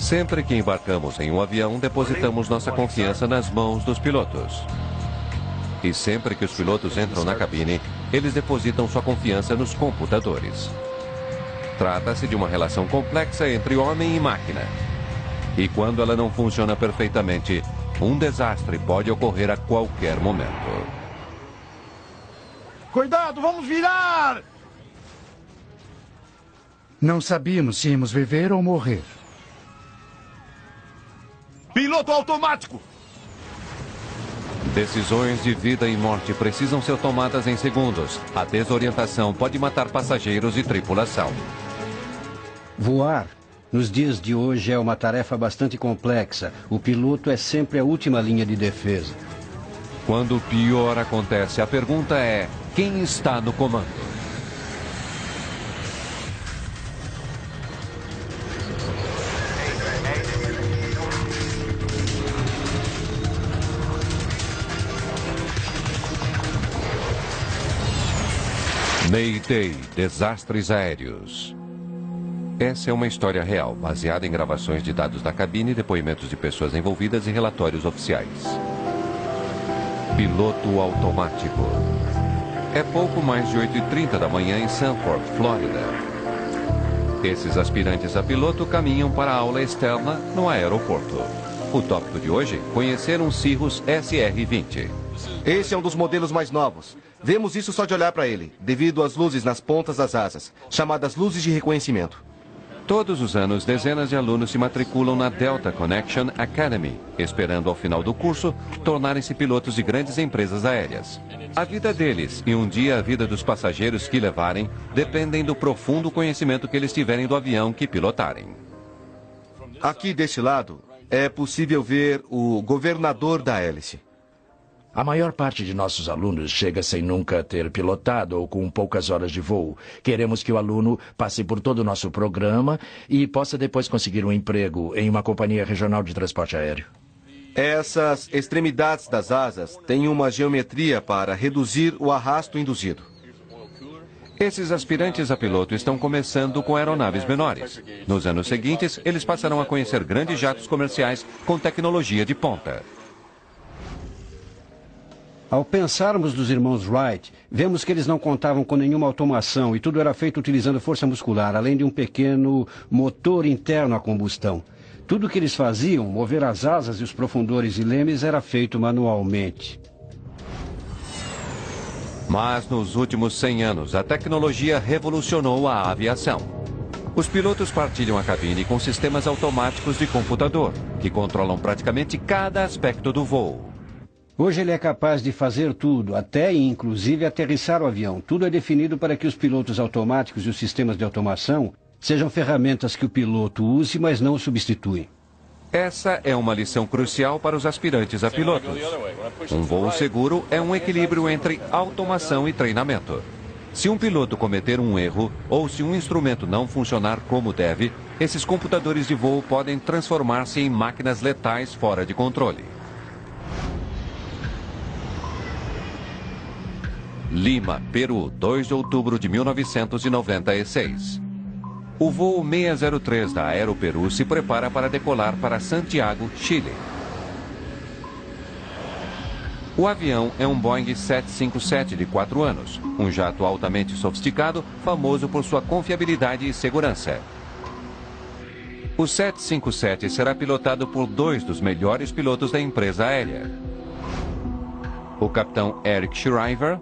Sempre que embarcamos em um avião, depositamos nossa confiança nas mãos dos pilotos. E sempre que os pilotos entram na cabine, eles depositam sua confiança nos computadores. Trata-se de uma relação complexa entre homem e máquina. E quando ela não funciona perfeitamente, um desastre pode ocorrer a qualquer momento. Cuidado, vamos virar! Não sabíamos se íamos viver ou morrer. Piloto automático! Decisões de vida e morte precisam ser tomadas em segundos. A desorientação pode matar passageiros e tripulação. Voar, nos dias de hoje, é uma tarefa bastante complexa. O piloto é sempre a última linha de defesa. Quando o pior acontece, a pergunta é: quem está no comando? Mayday, desastres aéreos. Essa é uma história real, baseada em gravações de dados da cabine, depoimentos de pessoas envolvidas e relatórios oficiais. Piloto automático. É pouco mais de 8h30 da manhã em Sanford, Flórida. Esses aspirantes a piloto caminham para a aula externa no aeroporto. O tópico de hoje, conhecer um Cirrus SR-20. Esse é um dos modelos mais novos. Vemos isso só de olhar para ele, devido às luzes nas pontas das asas, chamadas luzes de reconhecimento. Todos os anos, dezenas de alunos se matriculam na Delta Connection Academy, esperando ao final do curso tornarem-se pilotos de grandes empresas aéreas. A vida deles e um dia a vida dos passageiros que levarem dependem do profundo conhecimento que eles tiverem do avião que pilotarem. Aqui deste lado é possível ver o governador da hélice. A maior parte de nossos alunos chega sem nunca ter pilotado ou com poucas horas de voo. Queremos que o aluno passe por todo o nosso programa e possa depois conseguir um emprego em uma companhia regional de transporte aéreo. Essas extremidades das asas têm uma geometria para reduzir o arrasto induzido. Esses aspirantes a piloto estão começando com aeronaves menores. Nos anos seguintes, eles passarão a conhecer grandes jatos comerciais com tecnologia de ponta. Ao pensarmos dos irmãos Wright, vemos que eles não contavam com nenhuma automação e tudo era feito utilizando força muscular, além de um pequeno motor interno a combustão. Tudo o que eles faziam, mover as asas e os profundores e lemes, era feito manualmente. Mas nos últimos 100 anos, a tecnologia revolucionou a aviação. Os pilotos partilham a cabine com sistemas automáticos de computador, que controlam praticamente cada aspecto do voo. Hoje ele é capaz de fazer tudo, até e inclusive aterrissar o avião. Tudo é definido para que os pilotos automáticos e os sistemas de automação sejam ferramentas que o piloto use, mas não o substituem. Essa é uma lição crucial para os aspirantes a pilotos. Um voo seguro é um equilíbrio entre automação e treinamento. Se um piloto cometer um erro ou se um instrumento não funcionar como deve, esses computadores de voo podem transformar-se em máquinas letais fora de controle. Lima, Peru, 2 de outubro de 1996. O voo 603 da Aeroperu se prepara para decolar para Santiago, Chile. O avião é um Boeing 757 de 4 anos, um jato altamente sofisticado, famoso por sua confiabilidade e segurança. O 757 será pilotado por 2 dos melhores pilotos da empresa aérea. O capitão Eric Shriver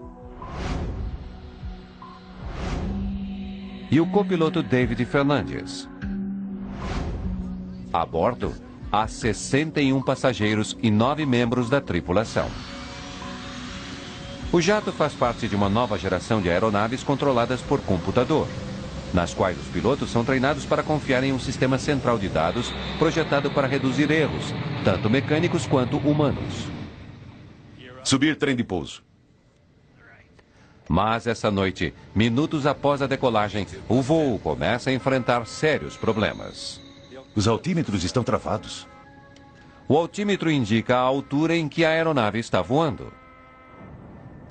e o copiloto David Fernandes. A bordo, há 61 passageiros e 9 membros da tripulação. O jato faz parte de uma nova geração de aeronaves controladas por computador, nas quais os pilotos são treinados para confiar em um sistema central de dados projetado para reduzir erros, tanto mecânicos quanto humanos. Subir trem de pouso. Mas essa noite, minutos após a decolagem, o voo começa a enfrentar sérios problemas. Os altímetros estão travados. O altímetro indica a altura em que a aeronave está voando.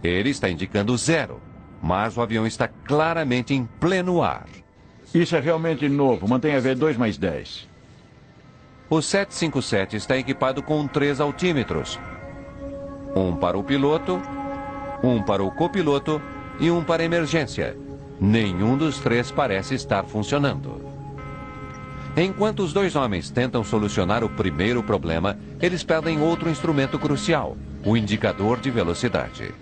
Ele está indicando 0, mas o avião está claramente em pleno ar. Isso é realmente novo. Mantenha V2 mais 10. O 757 está equipado com 3 altímetros. Um para o piloto, um para o copiloto e um para emergência. Nenhum dos 3 parece estar funcionando. Enquanto os 2 homens tentam solucionar o primeiro problema, eles perdem outro instrumento crucial, o indicador de velocidade.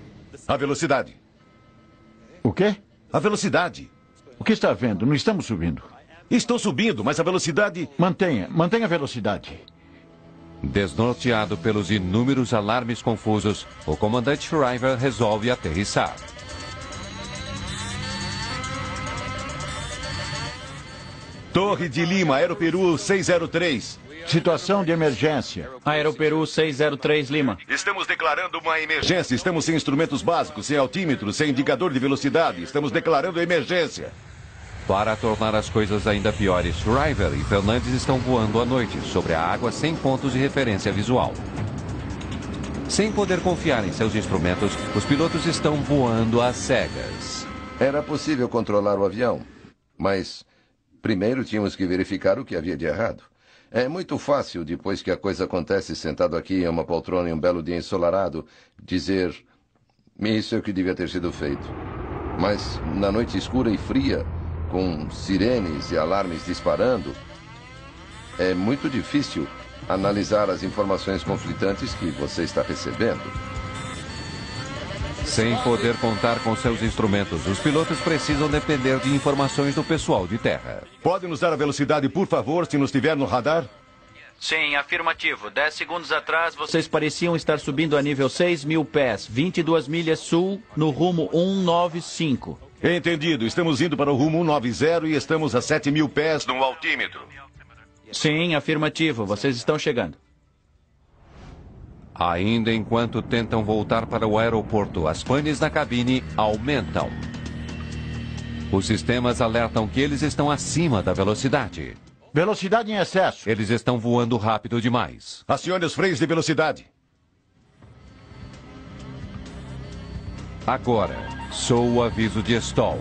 A velocidade. O quê? A velocidade. O que está vendo? Não estamos subindo. Estou subindo, mas a velocidade... Mantenha a velocidade. Desnorteado pelos inúmeros alarmes confusos, o comandante Shriver resolve aterrissar. Torre de Lima, Aeroperu 603. Situação de emergência. Aeroperu 603 Lima. Estamos declarando uma emergência. Estamos sem instrumentos básicos, sem altímetro, sem indicador de velocidade. Estamos declarando emergência. Para tornar as coisas ainda piores, Shriver e Fernandes estão voando à noite, sobre a água sem pontos de referência visual. Sem poder confiar em seus instrumentos, os pilotos estão voando às cegas. Era possível controlar o avião, mas primeiro tínhamos que verificar o que havia de errado. É muito fácil, depois que a coisa acontece sentado aqui em uma poltrona em um belo dia ensolarado, dizer: isso é o que devia ter sido feito. Mas na noite escura e fria, com sirenes e alarmes disparando, é muito difícil analisar as informações conflitantes que você está recebendo. Sem poder contar com seus instrumentos, os pilotos precisam depender de informações do pessoal de terra. Pode nos dar a velocidade, por favor, se nos tiver no radar? Sim, afirmativo. 10 segundos atrás, vocês pareciam estar subindo a nível 6.000 pés, 22 milhas sul, no rumo 195. Entendido. Estamos indo para o rumo 190 e estamos a 7.000 pés no altímetro. Sim, afirmativo. Vocês estão chegando. Ainda enquanto tentam voltar para o aeroporto, as panes na cabine aumentam. Os sistemas alertam que eles estão acima da velocidade. Velocidade em excesso. Eles estão voando rápido demais. Acione os freios de velocidade. Agora, soa o aviso de stall.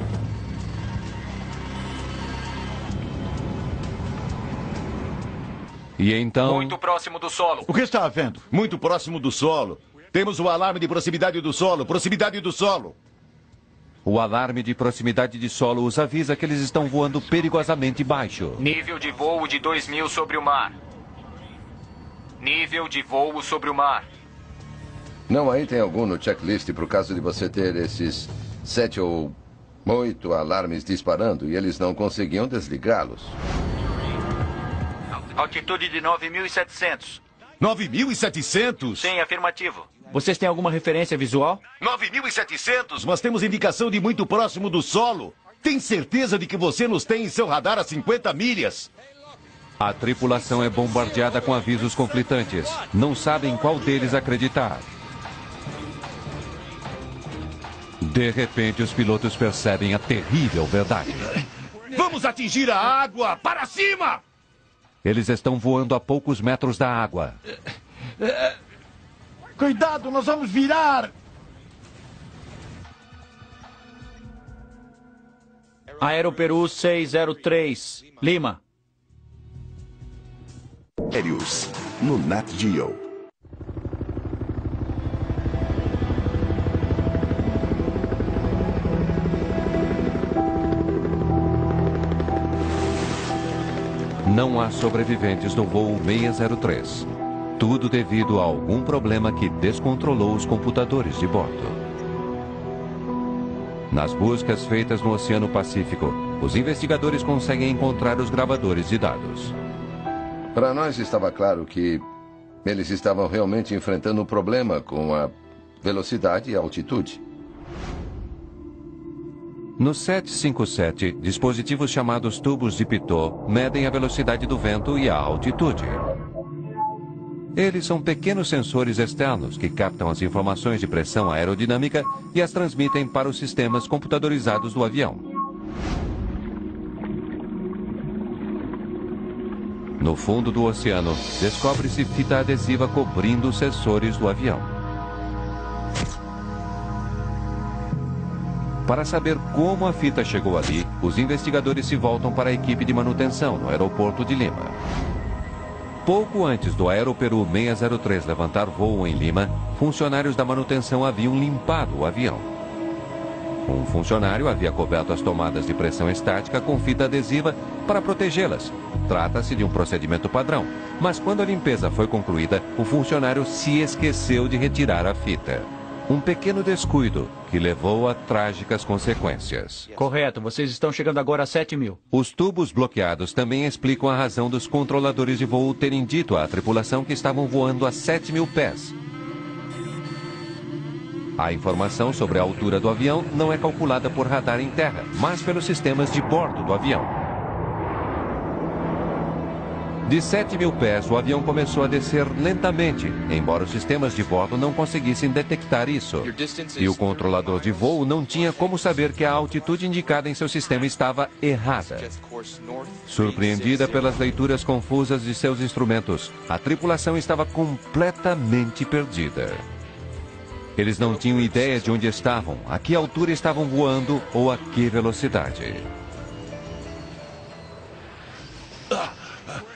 E então... Muito próximo do solo. O que está havendo? Muito próximo do solo. Temos o alarme de proximidade do solo. Proximidade do solo. O alarme de proximidade de solo os avisa que eles estão voando perigosamente baixo. Nível de voo de 2.000 sobre o mar. Nível de voo sobre o mar. Não, aí tem algum no checklist para o caso de você ter esses 7 ou 8 alarmes disparando e eles não conseguiam desligá-los. Altitude de 9.700. 9.700? Sim, afirmativo. Vocês têm alguma referência visual? 9.700? Mas temos indicação de muito próximo do solo. Tem certeza de que você nos tem em seu radar a 50 milhas? A tripulação é bombardeada com avisos conflitantes. Não sabem qual deles acreditar. De repente, os pilotos percebem a terrível verdade. Vamos atingir a água! Para cima! Eles estão voando a poucos metros da água. Cuidado, nós vamos virar! Aeroperu 603 Lima. Aéreos, no Nat Geo. Não há sobreviventes do voo 603. Tudo devido a algum problema que descontrolou os computadores de bordo. Nas buscas feitas no Oceano Pacífico, os investigadores conseguem encontrar os gravadores de dados. Para nós estava claro que eles estavam realmente enfrentando um problema com a velocidade e a altitude. No 757, dispositivos chamados tubos de Pitot medem a velocidade do vento e a altitude. Eles são pequenos sensores externos que captam as informações de pressão aerodinâmica e as transmitem para os sistemas computadorizados do avião. No fundo do oceano, descobre-se fita adesiva cobrindo os sensores do avião. Para saber como a fita chegou ali, os investigadores se voltam para a equipe de manutenção no aeroporto de Lima. Pouco antes do Aeroperu 603 levantar voo em Lima, funcionários da manutenção haviam limpado o avião. Um funcionário havia coberto as tomadas de pressão estática com fita adesiva para protegê-las. Trata-se de um procedimento padrão, mas quando a limpeza foi concluída, o funcionário se esqueceu de retirar a fita. Um pequeno descuido que levou a trágicas consequências. Correto, vocês estão chegando agora a 7.000. Os tubos bloqueados também explicam a razão dos controladores de voo terem dito à tripulação que estavam voando a 7.000 pés. A informação sobre a altura do avião não é calculada por radar em terra, mas pelos sistemas de bordo do avião. De 7.000 pés, o avião começou a descer lentamente, embora os sistemas de bordo não conseguissem detectar isso. E o controlador de voo não tinha como saber que a altitude indicada em seu sistema estava errada. Surpreendida pelas leituras confusas de seus instrumentos, a tripulação estava completamente perdida. Eles não tinham ideia de onde estavam, a que altura estavam voando ou a que velocidade.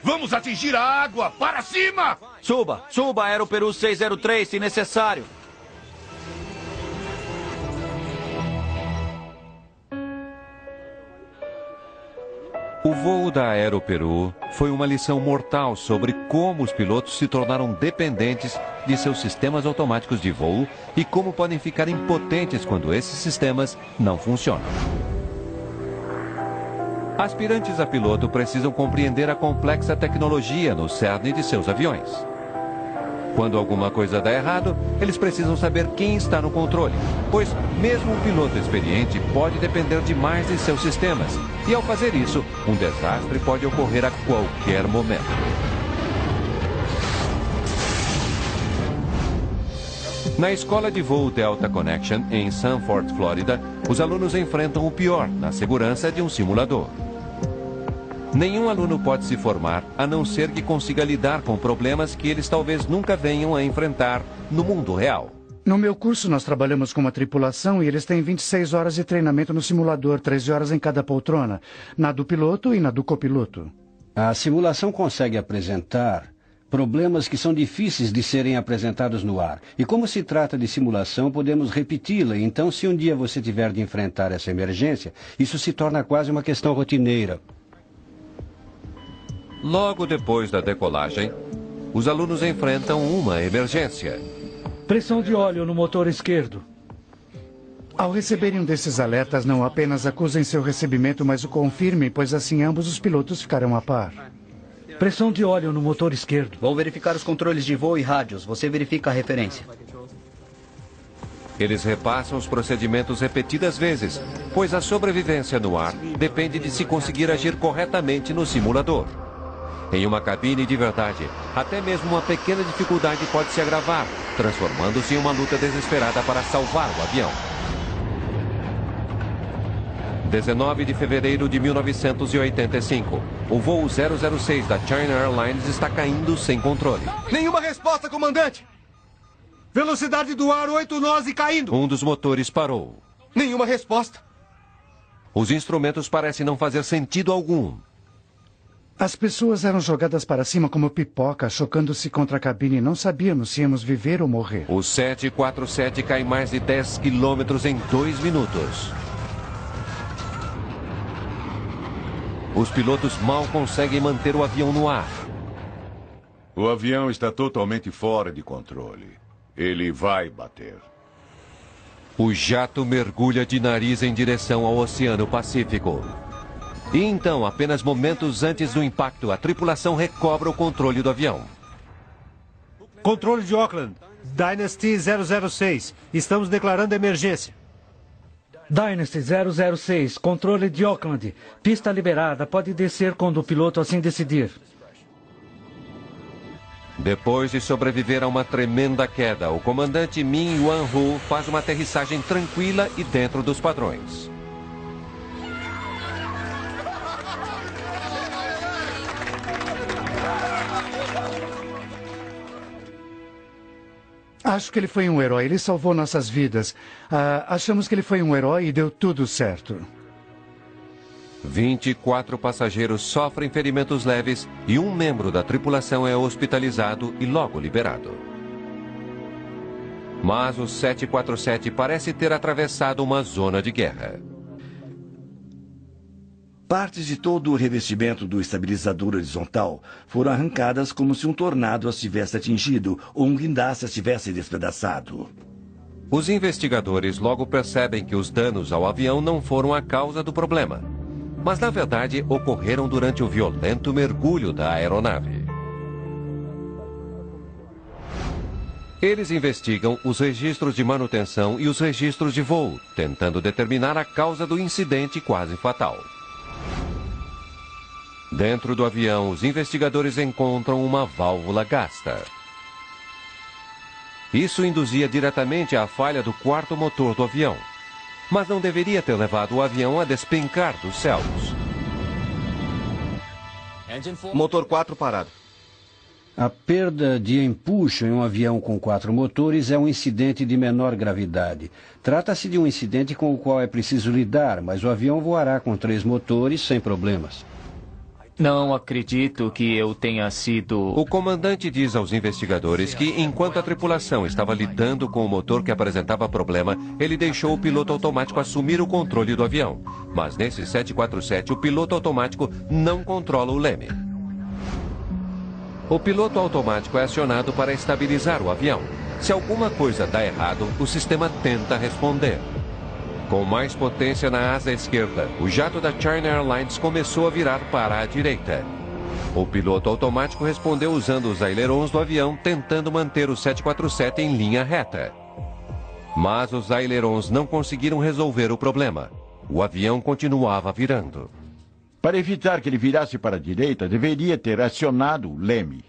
Vamos atingir a água! Para cima! Suba, Aeroperu 603, se necessário. O voo da Aeroperu foi uma lição mortal sobre como os pilotos se tornaram dependentes de seus sistemas automáticos de voo e como podem ficar impotentes quando esses sistemas não funcionam. Aspirantes a piloto precisam compreender a complexa tecnologia no cerne de seus aviões. Quando alguma coisa dá errado, eles precisam saber quem está no controle, pois mesmo um piloto experiente pode depender demais de seus sistemas. E ao fazer isso, um desastre pode ocorrer a qualquer momento. Na escola de voo Delta Connection, em Sanford, Flórida, os alunos enfrentam o pior na segurança de um simulador. Nenhum aluno pode se formar a não ser que consiga lidar com problemas que eles talvez nunca venham a enfrentar no mundo real. No meu curso, nós trabalhamos com uma tripulação e eles têm 26 horas de treinamento no simulador, 13 horas em cada poltrona, na do piloto e na do copiloto. A simulação consegue apresentar problemas que são difíceis de serem apresentados no ar. E como se trata de simulação, podemos repeti-la. Então, se um dia você tiver de enfrentar essa emergência, isso se torna quase uma questão rotineira. Logo depois da decolagem, os alunos enfrentam uma emergência. Pressão de óleo no motor esquerdo. Ao receberem um desses alertas, não apenas acusem seu recebimento, mas o confirmem, pois assim ambos os pilotos ficarão a par. Pressão de óleo no motor esquerdo. Vou verificar os controles de voo e rádios. Você verifica a referência. Eles repassam os procedimentos repetidas vezes, pois a sobrevivência no ar depende de se conseguir agir corretamente no simulador. Em uma cabine de verdade, até mesmo uma pequena dificuldade pode se agravar, transformando-se em uma luta desesperada para salvar o avião. 19 de fevereiro de 1985. O voo 006 da China Airlines está caindo sem controle. Nenhuma resposta, comandante! Velocidade do ar 8 nós e caindo! Um dos motores parou. Nenhuma resposta. Os instrumentos parecem não fazer sentido algum. As pessoas eram jogadas para cima como pipoca, chocando-se contra a cabine e não sabíamos se íamos viver ou morrer. O 747 cai mais de 10 quilômetros em 2 minutos. Os pilotos mal conseguem manter o avião no ar. O avião está totalmente fora de controle. Ele vai bater. O jato mergulha de nariz em direção ao Oceano Pacífico. E então, apenas momentos antes do impacto, a tripulação recobra o controle do avião. Controle de Auckland, Dynasty 006. Estamos declarando emergência. Dynasty 006, controle de Auckland. Pista liberada, pode descer quando o piloto assim decidir. Depois de sobreviver a uma tremenda queda, o comandante Min Yuan-Hu faz uma aterrissagem tranquila e dentro dos padrões. Acho que ele foi um herói. Ele salvou nossas vidas. Achamos que ele foi um herói e deu tudo certo. 24 passageiros sofrem ferimentos leves e um membro da tripulação é hospitalizado e logo liberado. Mas o 747 parece ter atravessado uma zona de guerra. Partes de todo o revestimento do estabilizador horizontal foram arrancadas como se um tornado as tivesse atingido ou um guindaste as tivesse despedaçado. Os investigadores logo percebem que os danos ao avião não foram a causa do problema, mas na verdade ocorreram durante o violento mergulho da aeronave. Eles investigam os registros de manutenção e os registros de voo, tentando determinar a causa do incidente quase fatal. Dentro do avião, os investigadores encontram uma válvula gasta. Isso induzia diretamente a falha do quarto motor do avião, mas não deveria ter levado o avião a despencar dos céus. Motor 4 parado. A perda de empuxo em um avião com 4 motores é um incidente de menor gravidade. Trata-se de um incidente com o qual é preciso lidar, mas o avião voará com 3 motores sem problemas. Não acredito que eu tenha sido... O comandante diz aos investigadores que, enquanto a tripulação estava lidando com o motor que apresentava problema, ele deixou o piloto automático assumir o controle do avião. Mas nesse 747, o piloto automático não controla o leme. O piloto automático é acionado para estabilizar o avião. Se alguma coisa dá errado, o sistema tenta responder. Com mais potência na asa esquerda, o jato da China Airlines começou a virar para a direita. O piloto automático respondeu usando os ailerons do avião, tentando manter o 747 em linha reta. Mas os ailerons não conseguiram resolver o problema. O avião continuava virando. Para evitar que ele virasse para a direita, deveria ter acionado o leme.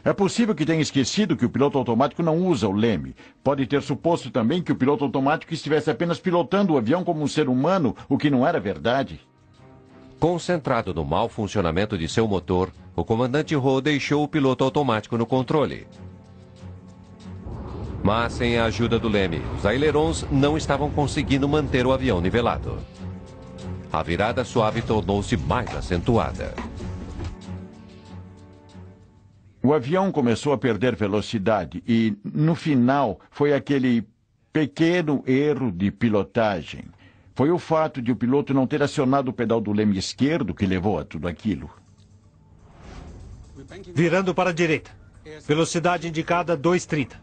É possível que tenha esquecido que o piloto automático não usa o leme. Pode ter suposto também que o piloto automático estivesse apenas pilotando o avião como um ser humano, o que não era verdade. Concentrado no mau funcionamento de seu motor, o comandante Ho deixou o piloto automático no controle. Mas sem a ajuda do leme, os ailerons não estavam conseguindo manter o avião nivelado. A virada suave tornou-se mais acentuada. O avião começou a perder velocidade e, no final, foi aquele pequeno erro de pilotagem. Foi o fato de o piloto não ter acionado o pedal do leme esquerdo que levou a tudo aquilo. Virando para a direita. Velocidade indicada 230.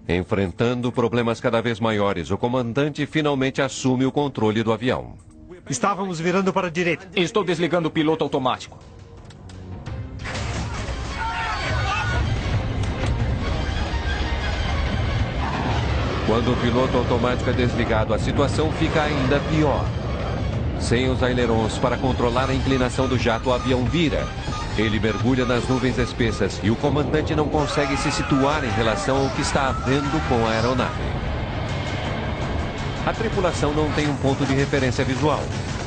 Enfrentando problemas cada vez maiores, o comandante finalmente assume o controle do avião. Estávamos virando para a direita. Estou desligando o piloto automático. Quando o piloto automático é desligado, a situação fica ainda pior. Sem os ailerons para controlar a inclinação do jato, o avião vira. Ele mergulha nas nuvens espessas e o comandante não consegue se situar em relação ao que está havendo com a aeronave. A tripulação não tem um ponto de referência visual.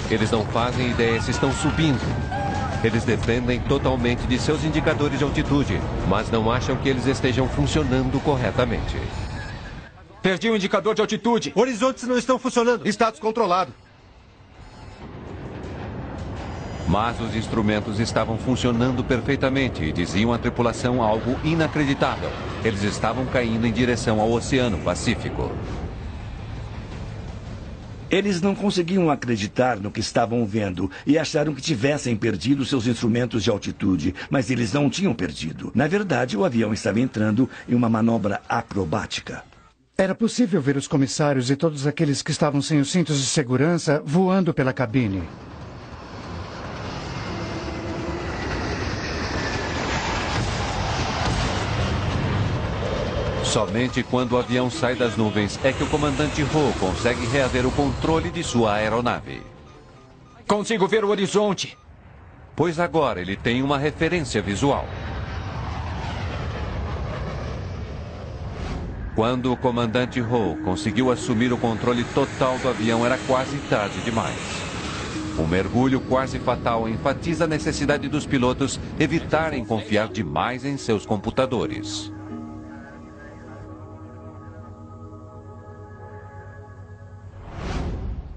Eles não fazem ideia se estão subindo. Eles dependem totalmente de seus indicadores de altitude, mas não acham que eles estejam funcionando corretamente. Perdi o indicador de altitude. Horizontes não estão funcionando. Status controlado. Mas os instrumentos estavam funcionando perfeitamente e diziam à tripulação algo inacreditável. Eles estavam caindo em direção ao Oceano Pacífico. Eles não conseguiam acreditar no que estavam vendo e acharam que tivessem perdido seus instrumentos de altitude, mas eles não tinham perdido. Na verdade, o avião estava entrando em uma manobra acrobática. Era possível ver os comissários e todos aqueles que estavam sem os cintos de segurança voando pela cabine. Somente quando o avião sai das nuvens é que o comandante Ho consegue reaver o controle de sua aeronave. Consigo ver o horizonte. Pois agora ele tem uma referência visual. Quando o comandante Ho conseguiu assumir o controle total do avião, era quase tarde demais. Um mergulho quase fatal enfatiza a necessidade dos pilotos evitarem confiar demais em seus computadores.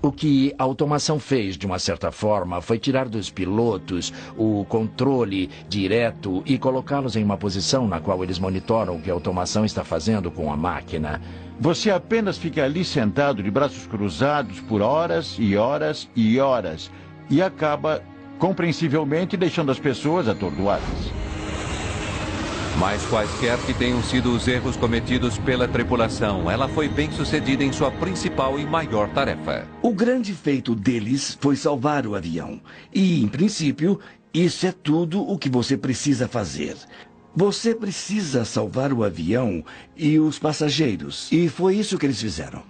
O que a automação fez, de uma certa forma, foi tirar dos pilotos o controle direto e colocá-los em uma posição na qual eles monitoram o que a automação está fazendo com a máquina. Você apenas fica ali sentado de braços cruzados por horas e horas e horas e acaba, compreensivelmente, deixando as pessoas atordoadas. Mas quaisquer que tenham sido os erros cometidos pela tripulação, ela foi bem sucedida em sua principal e maior tarefa. O grande feito deles foi salvar o avião. E, em princípio, isso é tudo o que você precisa fazer. Você precisa salvar o avião e os passageiros. E foi isso que eles fizeram.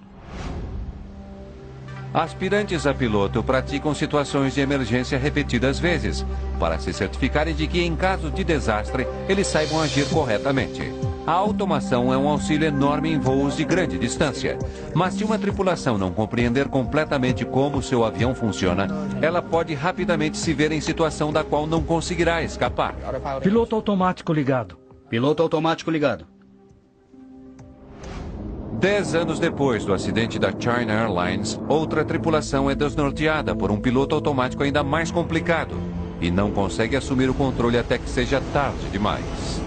Aspirantes a piloto praticam situações de emergência repetidas vezes, para se certificarem de que, em caso de desastre, eles saibam agir corretamente. A automação é um auxílio enorme em voos de grande distância, mas se uma tripulação não compreender completamente como seu avião funciona, ela pode rapidamente se ver em situação da qual não conseguirá escapar. Piloto automático ligado. Piloto automático ligado. 10 anos depois do acidente da China Airlines, outra tripulação é desnorteada por um piloto automático ainda mais complicado e não consegue assumir o controle até que seja tarde demais.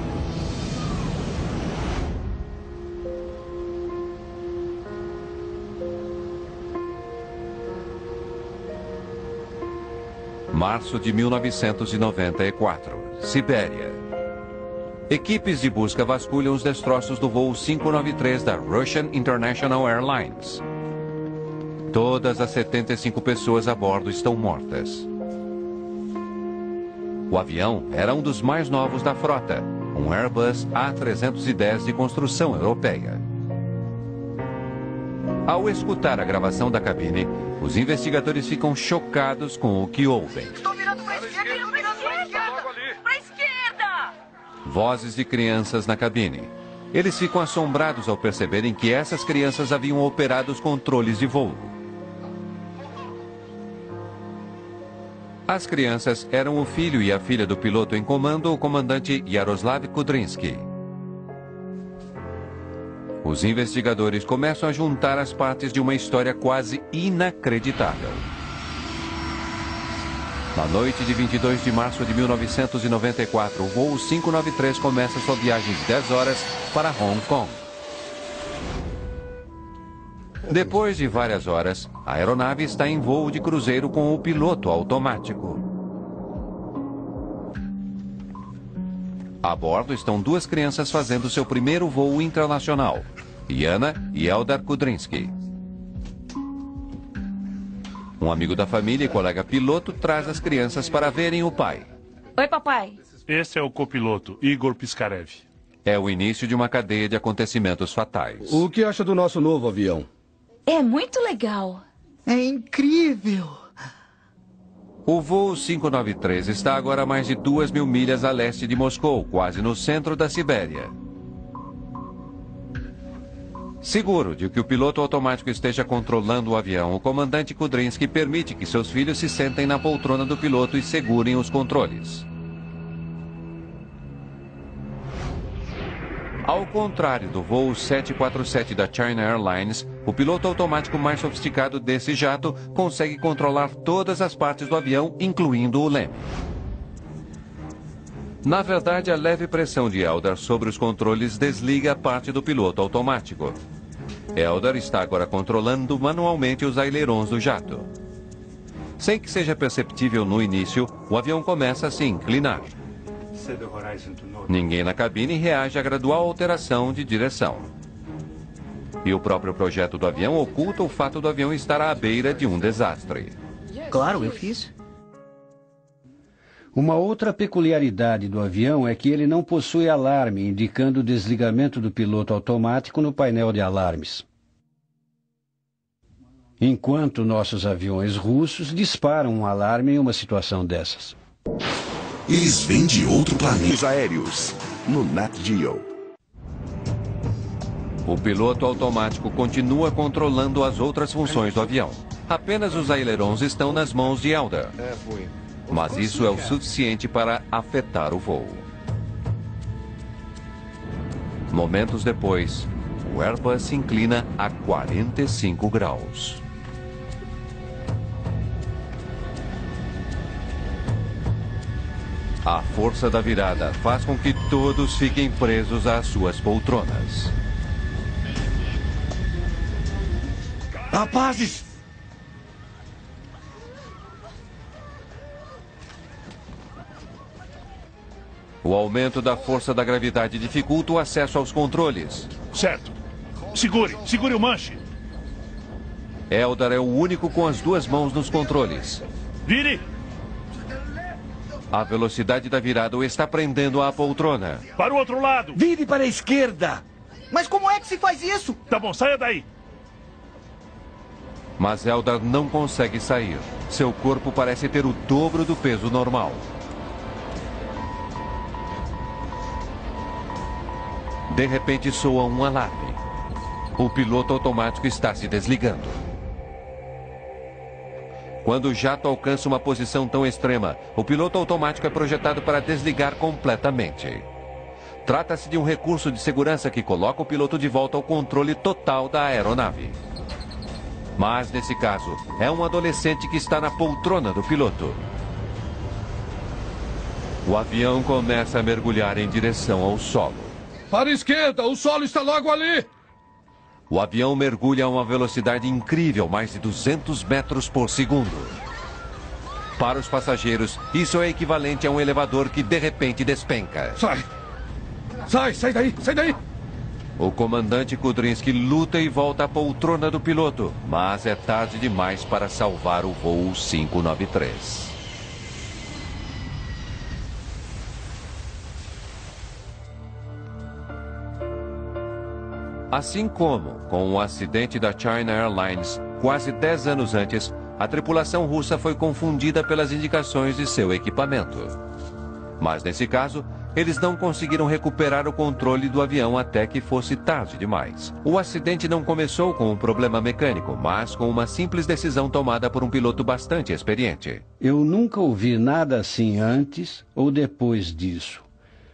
Março de 1994, Sibéria. Equipes de busca vasculham os destroços do voo 593 da Russian International Airlines. Todas as 75 pessoas a bordo estão mortas. O avião era um dos mais novos da frota, um Airbus A310 de construção europeia. Ao escutar a gravação da cabine, os investigadores ficam chocados com o que ouvem. Estou virando para a esquerda, estou virando para a esquerda! Para a esquerda! Vozes de crianças na cabine. Eles ficam assombrados ao perceberem que essas crianças haviam operado os controles de voo. As crianças eram o filho e a filha do piloto em comando, o comandante Yaroslav Kudrinsky. Os investigadores começam a juntar as partes de uma história quase inacreditável. Na noite de 22 de março de 1994, o voo 593 começa sua viagem de 10 horas para Hong Kong. Depois de várias horas, a aeronave está em voo de cruzeiro com o piloto automático. A bordo estão duas crianças fazendo seu primeiro voo internacional, Yana e Eldar Kudrinsky. Um amigo da família e colega piloto traz as crianças para verem o pai. Oi, papai. Esse é o copiloto, Igor Piskarev. É o início de uma cadeia de acontecimentos fatais. O que acha do nosso novo avião? É muito legal. É incrível. O voo 593 está agora a mais de 2.000 milhas a leste de Moscou, quase no centro da Sibéria. Seguro de que o piloto automático esteja controlando o avião, o comandante Kudrinsky permite que seus filhos se sentem na poltrona do piloto e segurem os controles. Ao contrário do voo 747 da China Airlines, o piloto automático mais sofisticado desse jato consegue controlar todas as partes do avião, incluindo o leme. Na verdade, a leve pressão de Eldar sobre os controles desliga a parte do piloto automático. Eldar está agora controlando manualmente os ailerons do jato. Sem que seja perceptível no início, o avião começa a se inclinar. Ninguém na cabine reage à gradual alteração de direção. E o próprio projeto do avião oculta o fato do avião estar à beira de um desastre. Claro, eu fiz. Uma outra peculiaridade do avião é que ele não possui alarme indicando o desligamento do piloto automático no painel de alarmes. Enquanto nossos aviões russos disparam um alarme em uma situação dessas. Eles vêm de outro planeta. Aéreos, no Nat Geo. O piloto automático continua controlando as outras funções do avião. Apenas os ailerons estão nas mãos de Eldar. Mas isso é o suficiente para afetar o voo. Momentos depois, o Airbus se inclina a 45 graus. A força da virada faz com que todos fiquem presos às suas poltronas. Rapazes! O aumento da força da gravidade dificulta o acesso aos controles. Certo. Segure o manche. Eldar é o único com as duas mãos nos controles. Vire! A velocidade da virada o está prendendo à poltrona. Para o outro lado! Vire para a esquerda! Mas como é que se faz isso? Tá bom, saia daí! Mas Eldar não consegue sair. Seu corpo parece ter o dobro do peso normal. De repente soa um alarme. O piloto automático está se desligando. Quando o jato alcança uma posição tão extrema, o piloto automático é projetado para desligar completamente. Trata-se de um recurso de segurança que coloca o piloto de volta ao controle total da aeronave. Mas, nesse caso, é um adolescente que está na poltrona do piloto. O avião começa a mergulhar em direção ao solo. Para a esquerda, o solo está logo ali! O avião mergulha a uma velocidade incrível, mais de 200 metros por segundo. Para os passageiros, isso é equivalente a um elevador que de repente despenca. Sai daí! O comandante Kudrinski luta e volta à poltrona do piloto, mas é tarde demais para salvar o voo 593. Assim como com o acidente da China Airlines, quase 10 anos antes, a tripulação russa foi confundida pelas indicações de seu equipamento. Mas nesse caso, eles não conseguiram recuperar o controle do avião até que fosse tarde demais. O acidente não começou com um problema mecânico, mas com uma simples decisão tomada por um piloto bastante experiente. Eu nunca ouvi nada assim antes ou depois disso.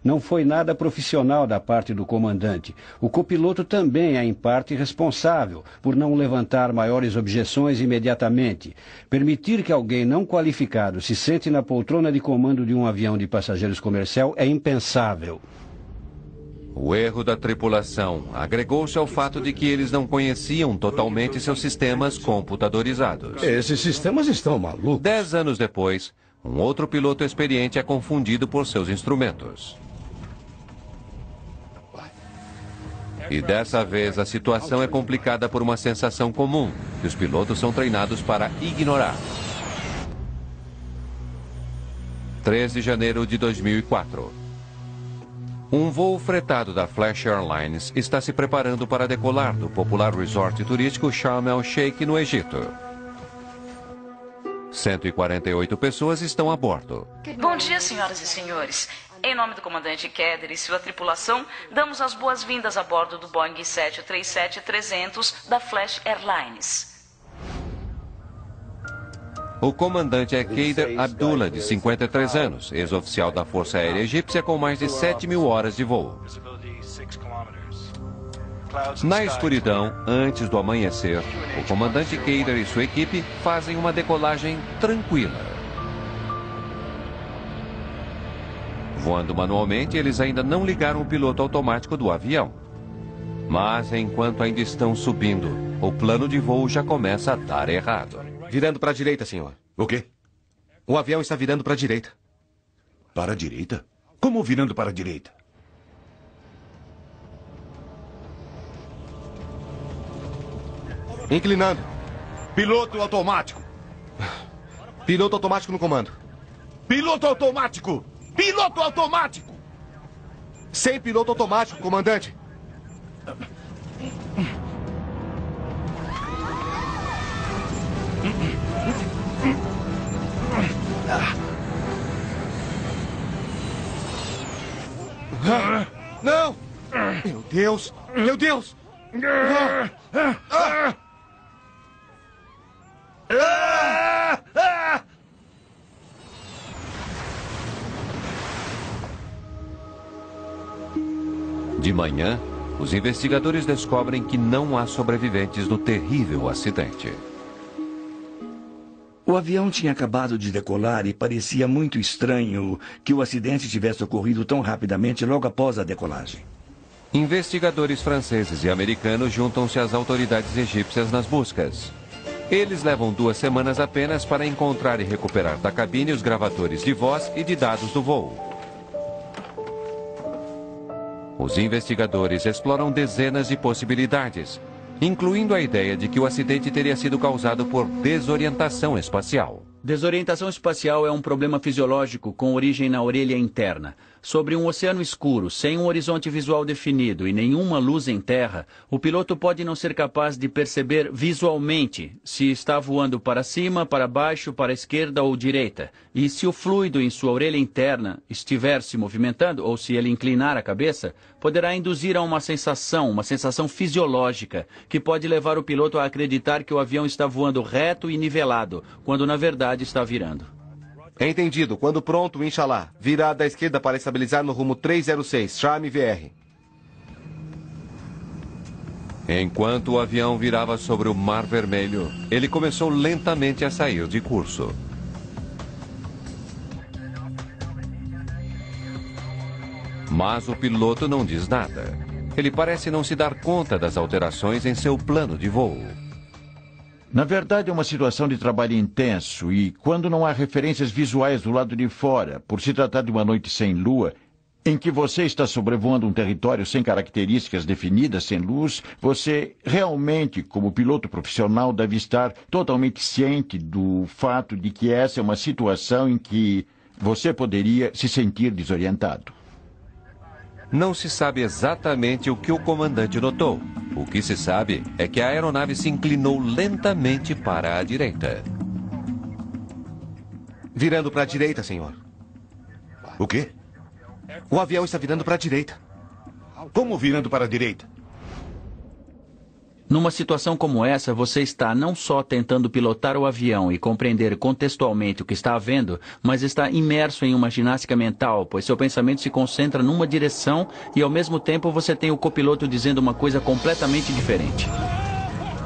Não foi nada profissional da parte do comandante. O copiloto também é, em parte, responsável por não levantar maiores objeções imediatamente. Permitir que alguém não qualificado se sente na poltrona de comando de um avião de passageiros comercial é impensável. O erro da tripulação agregou-se ao fato de que eles não conheciam totalmente seus sistemas computadorizados. Esses sistemas estão malucos. 10 anos depois, um outro piloto experiente é confundido por seus instrumentos. E dessa vez a situação é complicada por uma sensação comum, que os pilotos são treinados para ignorar. 3 de janeiro de 2004. Um voo fretado da Flash Airlines está se preparando para decolar do popular resort turístico Sharm el-Sheikh, no Egito. 148 pessoas estão a bordo. Bom dia, senhoras e senhores. Em nome do comandante Keder e sua tripulação, damos as boas-vindas a bordo do Boeing 737-300 da Flash Airlines. O comandante é Keider Abdullah, de 53 anos, ex-oficial da Força Aérea Egípcia com mais de 7.000 horas de voo. Na escuridão, antes do amanhecer, o comandante Keider e sua equipe fazem uma decolagem tranquila. Voando manualmente, eles ainda não ligaram o piloto automático do avião. Mas enquanto ainda estão subindo, o plano de voo já começa a dar errado. Virando para a direita, senhor. O quê? O avião está virando para a direita. Para a direita? Como virando para a direita? Inclinando. Piloto automático. Piloto automático no comando. Piloto automático! Piloto automático! Sem piloto automático, comandante. Não! Meu Deus! Meu Deus! De manhã, os investigadores descobrem que não há sobreviventes do terrível acidente. O avião tinha acabado de decolar e parecia muito estranho que o acidente tivesse ocorrido tão rapidamente logo após a decolagem. Investigadores franceses e americanos juntam-se às autoridades egípcias nas buscas. Eles levam 2 semanas apenas para encontrar e recuperar da cabine os gravadores de voz e de dados do voo. Os investigadores exploram dezenas de possibilidades, incluindo a ideia de que o acidente teria sido causado por desorientação espacial. Desorientação espacial é um problema fisiológico com origem na orelha interna. Sobre um oceano escuro, sem um horizonte visual definido e nenhuma luz em terra, o piloto pode não ser capaz de perceber visualmente se está voando para cima, para baixo, para a esquerda ou direita. E se o fluido em sua orelha interna estiver se movimentando, ou se ele inclinar a cabeça, poderá induzir a uma sensação fisiológica, que pode levar o piloto a acreditar que o avião está voando reto e nivelado, quando na verdade está virando. Entendido. Quando pronto, Inshallah, virá da esquerda para estabilizar no rumo 306, Charme VR. Enquanto o avião virava sobre o Mar Vermelho, ele começou lentamente a sair de curso. Mas o piloto não diz nada. Ele parece não se dar conta das alterações em seu plano de voo. Na verdade, é uma situação de trabalho intenso e, quando não há referências visuais do lado de fora, por se tratar de uma noite sem lua, em que você está sobrevoando um território sem características definidas, sem luz, você realmente, como piloto profissional, deve estar totalmente ciente do fato de que essa é uma situação em que você poderia se sentir desorientado. Não se sabe exatamente o que o comandante notou. O que se sabe é que a aeronave se inclinou lentamente para a direita. Virando para a direita, senhor. O quê? O avião está virando para a direita. Como virando para a direita? Numa situação como essa, você está não só tentando pilotar o avião e compreender contextualmente o que está havendo, mas está imerso em uma ginástica mental, pois seu pensamento se concentra numa direção e, ao mesmo tempo, você tem o copiloto dizendo uma coisa completamente diferente.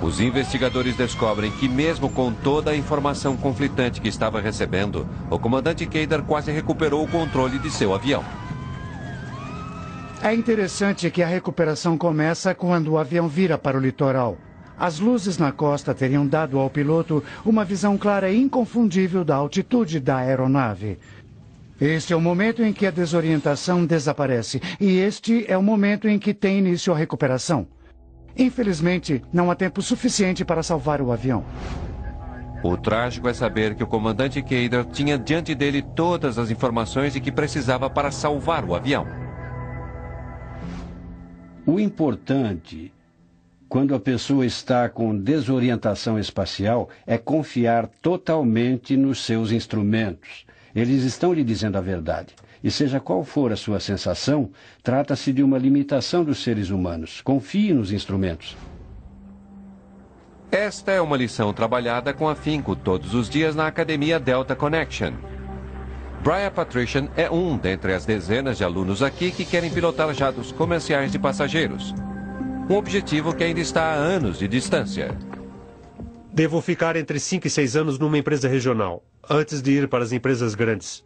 Os investigadores descobrem que, mesmo com toda a informação conflitante que estava recebendo, o comandante Kader quase recuperou o controle de seu avião. É interessante que a recuperação começa quando o avião vira para o litoral. As luzes na costa teriam dado ao piloto uma visão clara e inconfundível da altitude da aeronave. Este é o momento em que a desorientação desaparece e este é o momento em que tem início a recuperação. Infelizmente, não há tempo suficiente para salvar o avião. O trágico é saber que o comandante Kader tinha diante dele todas as informações de que precisava para salvar o avião. O importante, quando a pessoa está com desorientação espacial, é confiar totalmente nos seus instrumentos. Eles estão lhe dizendo a verdade. E seja qual for a sua sensação, trata-se de uma limitação dos seres humanos. Confie nos instrumentos. Esta é uma lição trabalhada com afinco todos os dias na Academia Delta Connection. Brian Patrician é um dentre as dezenas de alunos aqui que querem pilotar jatos comerciais de passageiros. Um objetivo que ainda está a anos de distância. Devo ficar entre 5 e 6 anos numa empresa regional, antes de ir para as empresas grandes.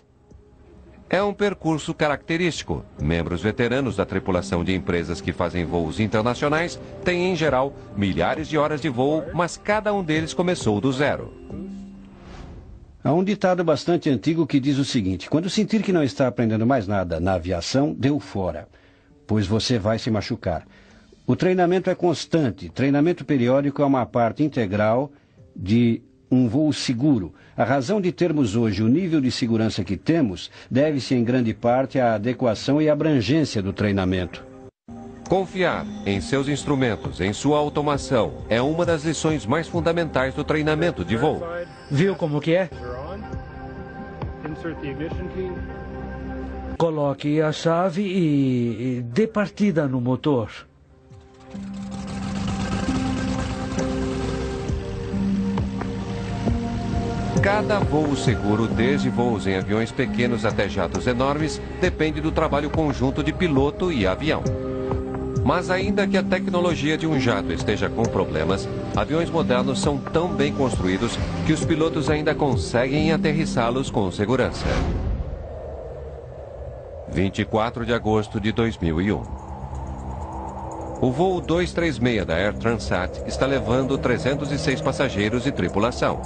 É um percurso característico. Membros veteranos da tripulação de empresas que fazem voos internacionais têm, em geral, milhares de horas de voo, mas cada um deles começou do zero. Há um ditado bastante antigo que diz o seguinte: quando sentir que não está aprendendo mais nada na aviação, dê o fora, pois você vai se machucar. O treinamento é constante. Treinamento periódico é uma parte integral de um voo seguro. A razão de termos hoje o nível de segurança que temos deve-se em grande parte à adequação e abrangência do treinamento. Confiar em seus instrumentos, em sua automação, é uma das lições mais fundamentais do treinamento de voo. Viu como que é? Coloque a chave e dê partida no motor. Cada voo seguro, desde voos em aviões pequenos até jatos enormes, depende do trabalho conjunto de piloto e avião. Mas ainda que a tecnologia de um jato esteja com problemas, aviões modernos são tão bem construídos que os pilotos ainda conseguem aterrissá-los com segurança. 24 de agosto de 2001. O voo 236 da Air Transat está levando 306 passageiros e tripulação.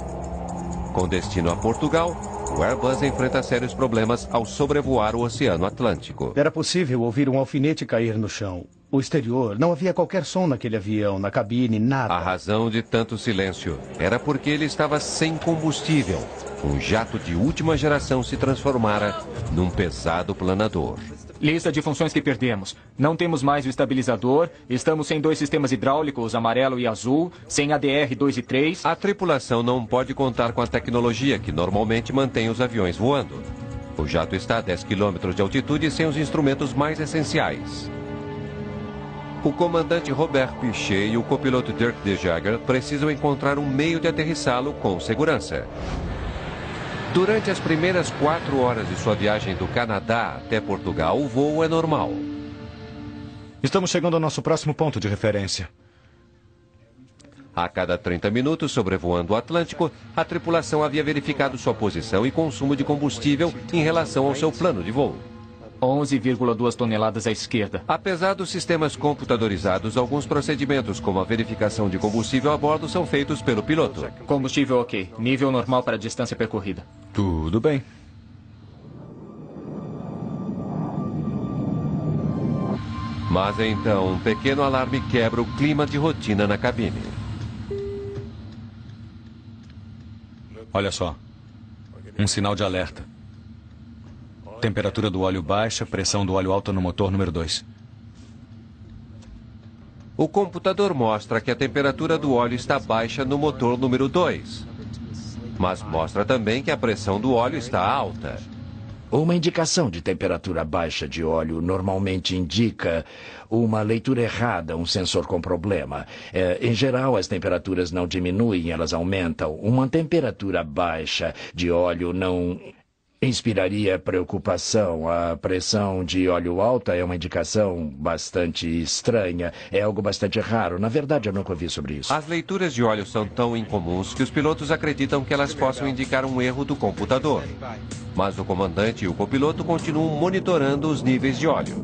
Com destino a Portugal, o Airbus enfrenta sérios problemas ao sobrevoar o Oceano Atlântico. Era possível ouvir um alfinete cair no chão. O exterior, não havia qualquer som naquele avião, na cabine, nada. A razão de tanto silêncio era porque ele estava sem combustível. Um jato de última geração se transformara num pesado planador. Lista de funções que perdemos. Não temos mais o estabilizador, estamos sem 2 sistemas hidráulicos, amarelo e azul, sem ADR 2 e 3. A tripulação não pode contar com a tecnologia que normalmente mantém os aviões voando. O jato está a 10 km de altitude sem os instrumentos mais essenciais. O comandante Robert Pichet e o copiloto Dirk de Jager precisam encontrar um meio de aterrissá-lo com segurança. Durante as primeiras 4 horas de sua viagem do Canadá até Portugal, o voo é normal. Estamos chegando ao nosso próximo ponto de referência. A cada 30 minutos, sobrevoando o Atlântico, a tripulação havia verificado sua posição e consumo de combustível em relação ao seu plano de voo. 11,2 toneladas à esquerda. Apesar dos sistemas computadorizados, alguns procedimentos, como a verificação de combustível a bordo, são feitos pelo piloto. Combustível ok. Nível normal para a distância percorrida. Tudo bem. Mas então, um pequeno alarme quebra o clima de rotina na cabine. Olha só. Um sinal de alerta. Temperatura do óleo baixa, pressão do óleo alta no motor número 2. O computador mostra que a temperatura do óleo está baixa no motor número 2. Mas mostra também que a pressão do óleo está alta. Uma indicação de temperatura baixa de óleo normalmente indica uma leitura errada, um sensor com problema. Em geral, as temperaturas não diminuem, elas aumentam. Uma temperatura baixa de óleo não inspiraria preocupação. A pressão de óleo alta é uma indicação bastante estranha. É algo bastante raro. Na verdade, eu nunca ouvi sobre isso. As leituras de óleo são tão incomuns que os pilotos acreditam que elas possam indicar um erro do computador. Mas o comandante e o copiloto continuam monitorando os níveis de óleo.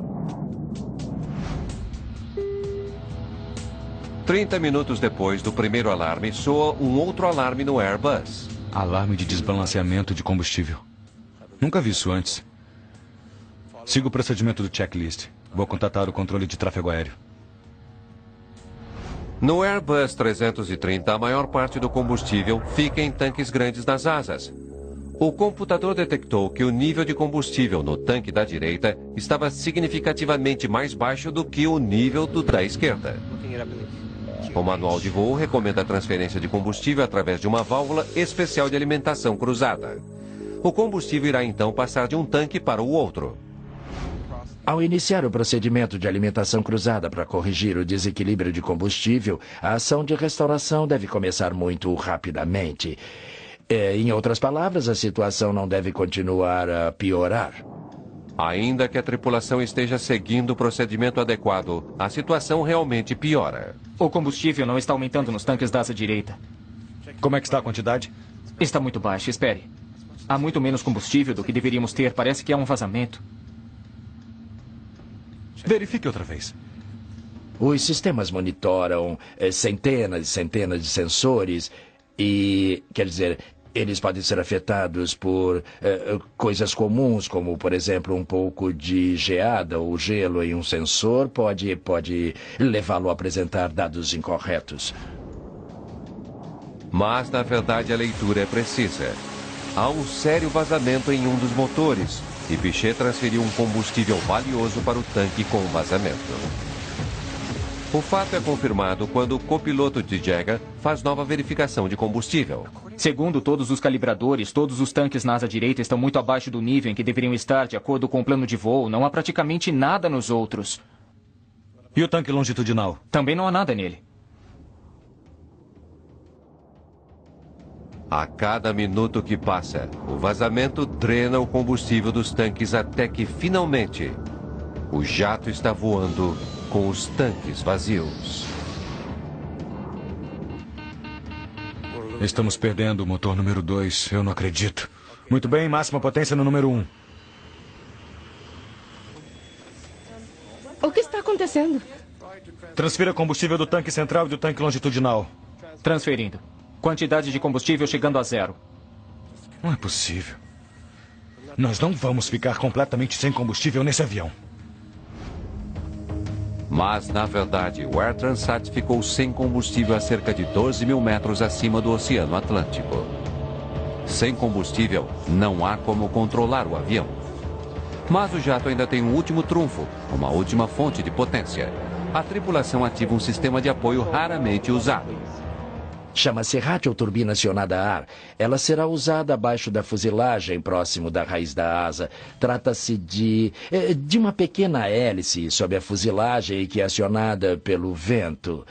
30 minutos depois do primeiro alarme, soa um outro alarme no Airbus. Alarme de desbalanceamento de combustível. Nunca vi isso antes. Siga o procedimento do checklist. Vou contatar o controle de tráfego aéreo. No Airbus 330, a maior parte do combustível fica em tanques grandes nas asas. O computador detectou que o nível de combustível no tanque da direita estava significativamente mais baixo do que o nível do da esquerda. O manual de voo recomenda a transferência de combustível através de uma válvula especial de alimentação cruzada. O combustível irá então passar de um tanque para o outro. Ao iniciar o procedimento de alimentação cruzada para corrigir o desequilíbrio de combustível, a ação de restauração deve começar muito rapidamente. Em outras palavras, a situação não deve continuar a piorar. Ainda que a tripulação esteja seguindo o procedimento adequado, a situação realmente piora. O combustível não está aumentando nos tanques da asa direita. Como é que está a quantidade? Está muito baixa, espere. Há muito menos combustível do que deveríamos ter. Parece que há um vazamento. Verifique outra vez. Os sistemas monitoram centenas e centenas de sensores e, quer dizer, eles podem ser afetados por coisas comuns, como, por exemplo, um pouco de geada ou gelo em um sensor pode levá-lo a apresentar dados incorretos. Mas, na verdade, a leitura é precisa. Há um sério vazamento em um dos motores e Pichet transferiu um combustível valioso para o tanque com vazamento. O fato é confirmado quando o copiloto de Jager faz nova verificação de combustível. Segundo todos os calibradores, todos os tanques na asa direita estão muito abaixo do nível em que deveriam estar de acordo com o plano de voo. Não há praticamente nada nos outros. E o tanque longitudinal? Também não há nada nele. A cada minuto que passa, o vazamento drena o combustível dos tanques até que, finalmente, o jato está voando com os tanques vazios. Estamos perdendo o motor número 2. Eu não acredito. Muito bem, máxima potência no número 1. O que está acontecendo? Transfira combustível do tanque central e do tanque longitudinal. Transferindo. Quantidade de combustível chegando a 0. Não é possível. Nós não vamos ficar completamente sem combustível nesse avião. Mas, na verdade, o Air Transat ficou sem combustível a cerca de 12 mil metros acima do Oceano Atlântico. Sem combustível, não há como controlar o avião. Mas o jato ainda tem um último trunfo, uma última fonte de potência. A tripulação ativa um sistema de apoio raramente usado. Chama-se radioturbina acionada a ar. Ela será usada abaixo da fuselagem, próximo da raiz da asa. Trata-se de uma pequena hélice sob a fuselagem que é acionada pelo vento.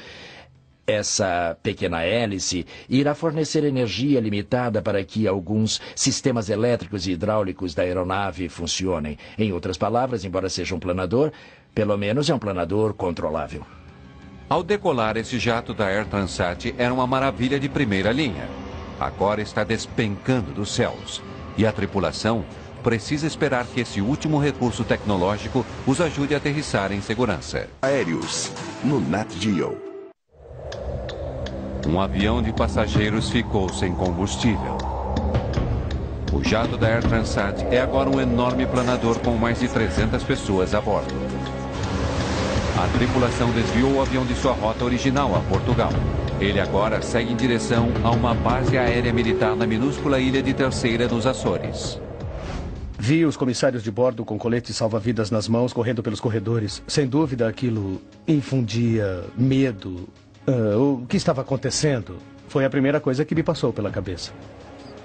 Essa pequena hélice irá fornecer energia limitada para que alguns sistemas elétricos e hidráulicos da aeronave funcionem. Em outras palavras, embora seja um planador, pelo menos é um planador controlável. Ao decolar, esse jato da Air Transat era uma maravilha de primeira linha. Agora está despencando dos céus. E a tripulação precisa esperar que esse último recurso tecnológico os ajude a aterrissar em segurança. Aéreos, no Nat Geo. Um avião de passageiros ficou sem combustível. O jato da Air Transat é agora um enorme planador com mais de 300 pessoas a bordo. A tripulação desviou o avião de sua rota original a Portugal. Ele agora segue em direção a uma base aérea militar na minúscula ilha de Terceira, nos Açores. Vi os comissários de bordo com coletes salva-vidas nas mãos, correndo pelos corredores. Sem dúvida, aquilo infundia medo. O que estava acontecendo foi a primeira coisa que me passou pela cabeça.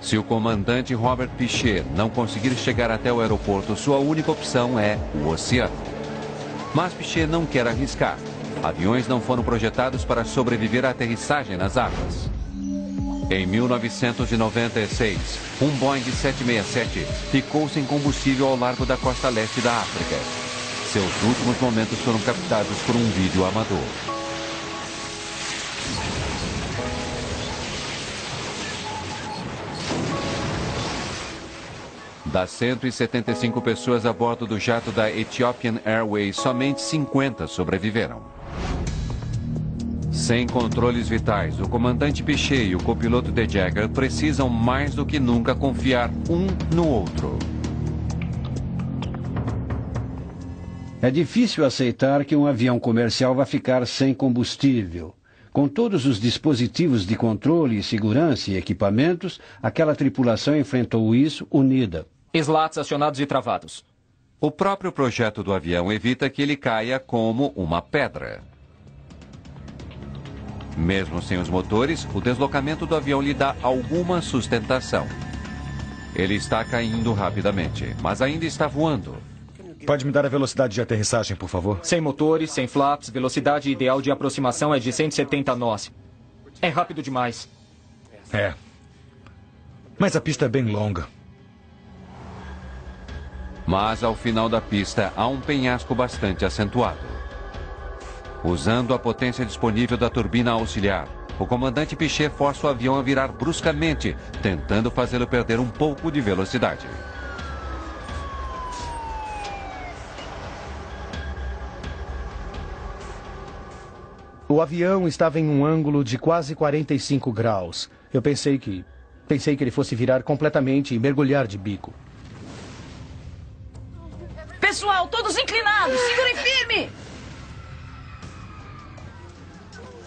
Se o comandante Robert Piché não conseguir chegar até o aeroporto, sua única opção é o oceano. Mas Piché não quer arriscar. Aviões não foram projetados para sobreviver à aterrissagem nas águas. Em 1996, um Boeing 767 ficou sem combustível ao largo da costa leste da África. Seus últimos momentos foram captados por um vídeo amador. Das 175 pessoas a bordo do jato da Ethiopian Airways, somente 50 sobreviveram. Sem controles vitais, o comandante Piché e o copiloto De Jager precisam mais do que nunca confiar um no outro. É difícil aceitar que um avião comercial vá ficar sem combustível. Com todos os dispositivos de controle, segurança e equipamentos, aquela tripulação enfrentou isso unida. Slats acionados e travados. O próprio projeto do avião evita que ele caia como uma pedra. Mesmo sem os motores, o deslocamento do avião lhe dá alguma sustentação. Ele está caindo rapidamente, mas ainda está voando. Pode me dar a velocidade de aterrissagem, por favor? Sem motores, sem flaps, velocidade ideal de aproximação é de 170 nós. É rápido demais. É. Mas a pista é bem longa. Mas ao final da pista há um penhasco bastante acentuado. Usando a potência disponível da turbina auxiliar, o comandante Piché força o avião a virar bruscamente, tentando fazê-lo perder um pouco de velocidade. O avião estava em um ângulo de quase 45 graus. Eu pensei que ele fosse virar completamente e mergulhar de bico. Pessoal, todos inclinados, segurem firme!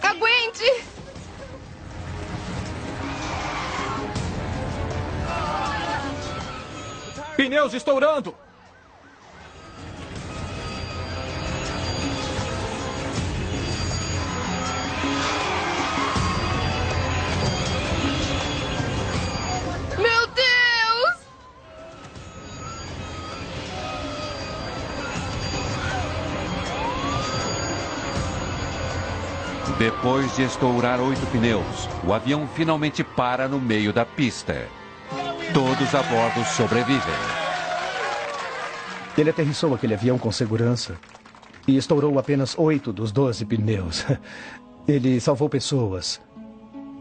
Aguente! Pneus estourando! Meu Deus! Depois de estourar 8 pneus, o avião finalmente para no meio da pista. Todos a bordo sobrevivem. Ele aterrissou aquele avião com segurança. e estourou apenas 8 dos 12 pneus. Ele salvou pessoas.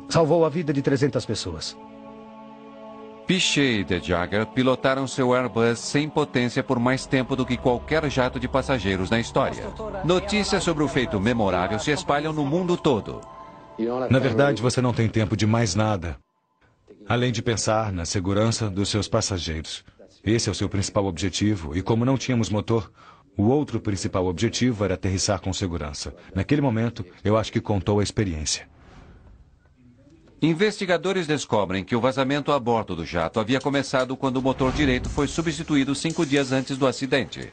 Salvou a vida de 300 pessoas. Piché e De Jager pilotaram seu Airbus sem potência por mais tempo do que qualquer jato de passageiros na história. Notícias sobre o feito memorável se espalham no mundo todo. Na verdade, você não tem tempo de mais nada, além de pensar na segurança dos seus passageiros. Esse é o seu principal objetivo, e como não tínhamos motor, o outro principal objetivo era aterrissar com segurança. Naquele momento, eu acho que contou a experiência. Investigadores descobrem que o vazamento a bordo do jato havia começado quando o motor direito foi substituído 5 dias antes do acidente.